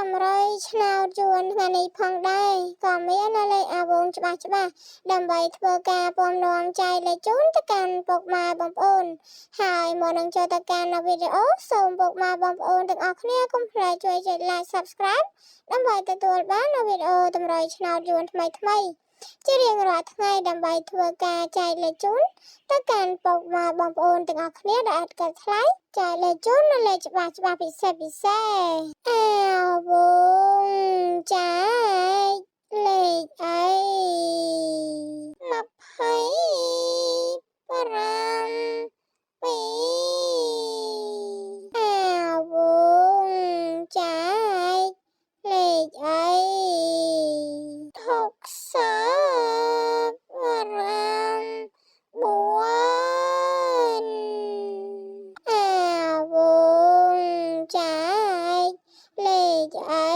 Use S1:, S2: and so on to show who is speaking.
S1: តម្រុយឆ្នោតយួនថ្ងៃនេះផងដែរក៏មានលេខអាវងច្បាស់ដើម្បីធ្វើការពំនាំចែកលេខជូនទៅកាន់ពុកម៉ែបងប្អូនហើយមកនឹងចូលទៅកាន់វីដេអូសូមពុកម៉ែបងប្អូនទាំងអស់គ្នាកុំភ្លេចជួយចុច like subscribe ដើម្បីទទួលបាននូវវីដេអូតម្រុយឆ្នោតយួនថ្មីជារៀងរាល់ថ្ងៃដើម្បីធ្វើការចែកលេខជូនទៅកាន់ពុកម៉ែបងប្អូនទាំងអស់គ្នាដែលអាចកាត់ថ្លៃចែកលេខជូននៅលេខច្បាស់ពិសេសអាវងចែកលេខអី25 ពីអាវងចែកលេខអី65 អាវងចែកលេខអី